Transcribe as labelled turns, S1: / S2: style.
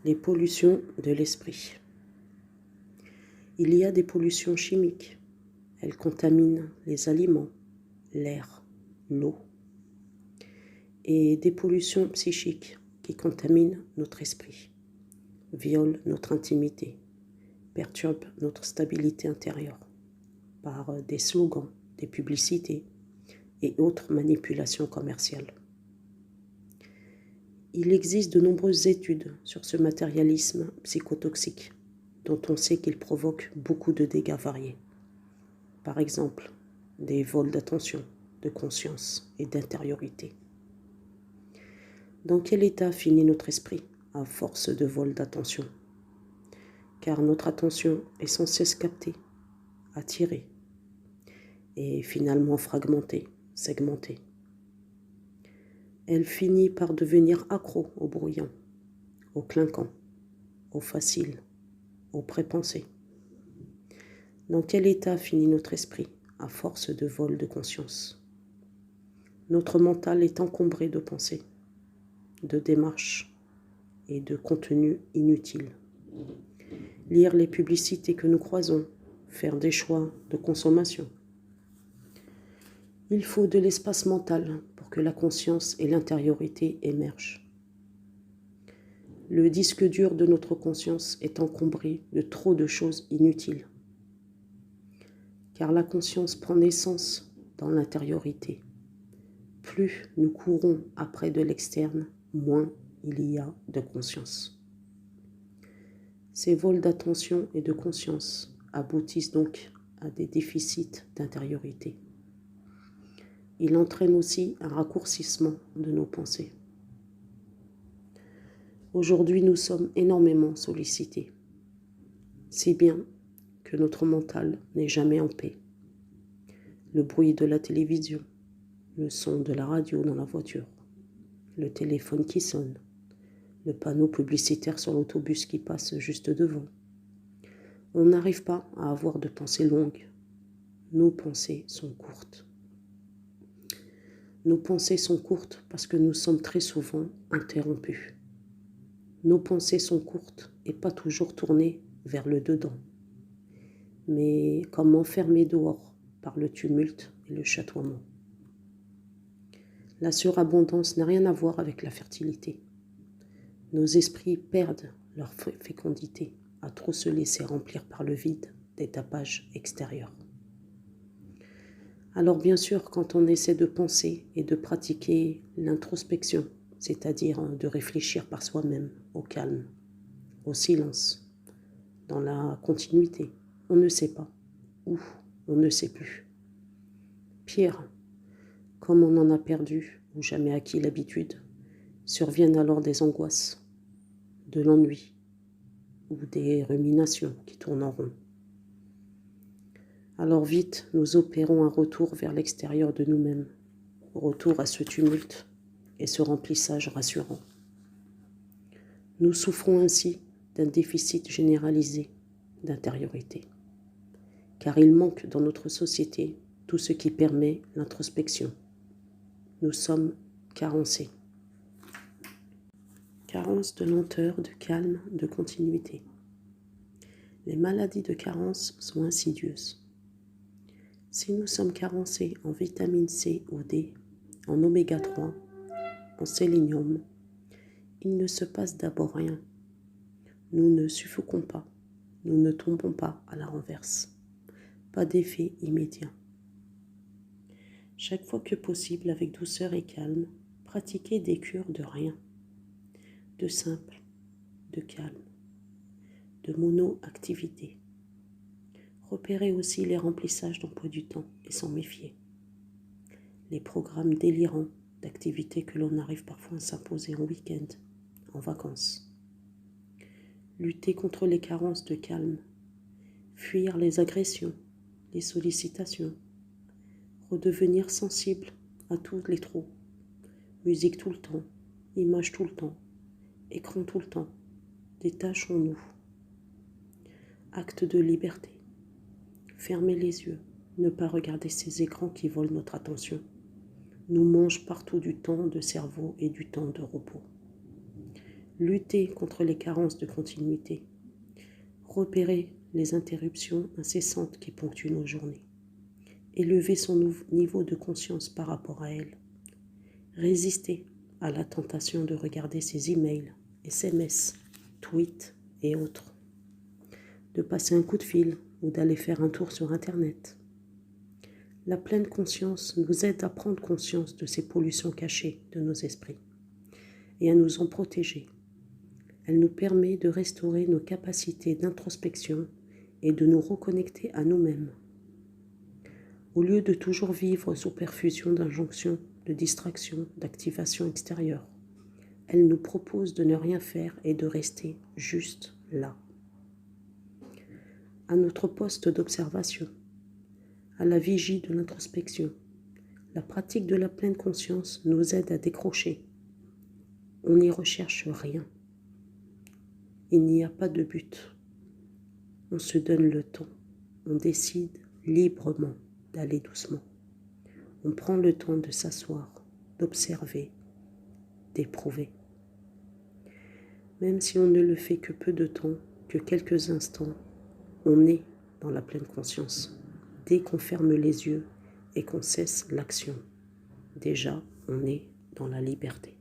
S1: Les pollutions de l'esprit. Il y a des pollutions chimiques. Elles contaminent les aliments, l'air, l'eau. Et des pollutions psychiques qui contaminent notre esprit, violent notre intimité, perturbent notre stabilité intérieure par des slogans, des publicités et autres manipulations commerciales. Il existe de nombreuses études sur ce matérialisme psychotoxique, dont on sait qu'il provoque beaucoup de dégâts variés. Par exemple, des vols d'attention, de conscience et d'intériorité. Dans quel état finit notre esprit à force de vols d'attention? Car notre attention est sans cesse captée, attirée et finalement fragmentée, segmentée. Elle finit par devenir accro au bruyant, au clinquant, au facile, au prépensé. Dans quel état finit notre esprit à force de vol de conscience? Notre mental est encombré de pensées, de démarches et de contenus inutiles. Lire les publicités que nous croisons, faire des choix de consommation. Il faut de l'espace mental pour que la conscience et l'intériorité émergent. Le disque dur de notre conscience est encombré de trop de choses inutiles. Car la conscience prend naissance dans l'intériorité. Plus nous courons après de l'externe, moins il y a de conscience. Ces vols d'attention et de conscience aboutissent donc à des déficits d'intériorité. Il entraîne aussi un raccourcissement de nos pensées. Aujourd'hui, nous sommes énormément sollicités, si bien que notre mental n'est jamais en paix. Le bruit de la télévision, le son de la radio dans la voiture, le téléphone qui sonne, le panneau publicitaire sur l'autobus qui passe juste devant. On n'arrive pas à avoir de pensées longues. Nos pensées sont courtes. Nos pensées sont courtes parce que nous sommes très souvent interrompus. Nos pensées sont courtes et pas toujours tournées vers le dedans, mais comme enfermées dehors par le tumulte et le chatoiement. La surabondance n'a rien à voir avec la fertilité. Nos esprits perdent leur fécondité à trop se laisser remplir par le vide des tapages extérieurs. Alors bien sûr, quand on essaie de penser et de pratiquer l'introspection, c'est-à-dire de réfléchir par soi-même, au calme, au silence, dans la continuité, on ne sait pas, ou on ne sait plus. Pire, comme on en a perdu ou jamais acquis l'habitude, surviennent alors des angoisses, de l'ennui ou des ruminations qui tournent en rond. Alors vite, nous opérons un retour vers l'extérieur de nous-mêmes, retour à ce tumulte et ce remplissage rassurant. Nous souffrons ainsi d'un déficit généralisé d'intériorité, car il manque dans notre société tout ce qui permet l'introspection. Nous sommes carencés. Carence de lenteur, de calme, de continuité. Les maladies de carence sont insidieuses. Si nous sommes carencés en vitamine C ou D, en oméga 3, en sélénium, il ne se passe d'abord rien. Nous ne suffoquons pas, nous ne tombons pas à la renverse. Pas d'effet immédiat. Chaque fois que possible, avec douceur et calme, pratiquez des cures de rien, de simple, de calme, de mono-activité. Repérez aussi les remplissages d'emploi du temps et s'en méfier. Les programmes délirants d'activités que l'on arrive parfois à s'imposer en week-end, en vacances. Lutter contre les carences de calme, fuir les agressions, les sollicitations, redevenir sensible à tous les trop, musique tout le temps, images tout le temps, écran tout le temps, détachons-nous. Acte de liberté. Fermez les yeux, ne pas regarder ces écrans qui volent notre attention, nous mangent partout du temps de cerveau et du temps de repos. lutter contre les carences de continuité, repérer les interruptions incessantes qui ponctuent nos journées, élever son niveau de conscience par rapport à elles, résister à la tentation de regarder ses emails, SMS, tweets et autres, de passer un coup de fil ou d'aller faire un tour sur Internet. La pleine conscience nous aide à prendre conscience de ces pollutions cachées de nos esprits et à nous en protéger. Elle nous permet de restaurer nos capacités d'introspection et de nous reconnecter à nous-mêmes. Au lieu de toujours vivre sous perfusion d'injonctions, de distractions, d'activations extérieures, elle nous propose de ne rien faire et de rester juste là. À notre poste d'observation, à la vigie de l'introspection, la pratique de la pleine conscience nous aide à décrocher. On n'y recherche rien. Il n'y a pas de but. On se donne le temps. On décide librement d'aller doucement. On prend le temps de s'asseoir, d'observer, d'éprouver. Même si on ne le fait que peu de temps, que quelques instants, on est dans la pleine conscience. Dès qu'on ferme les yeux et qu'on cesse l'action, déjà on est dans la liberté.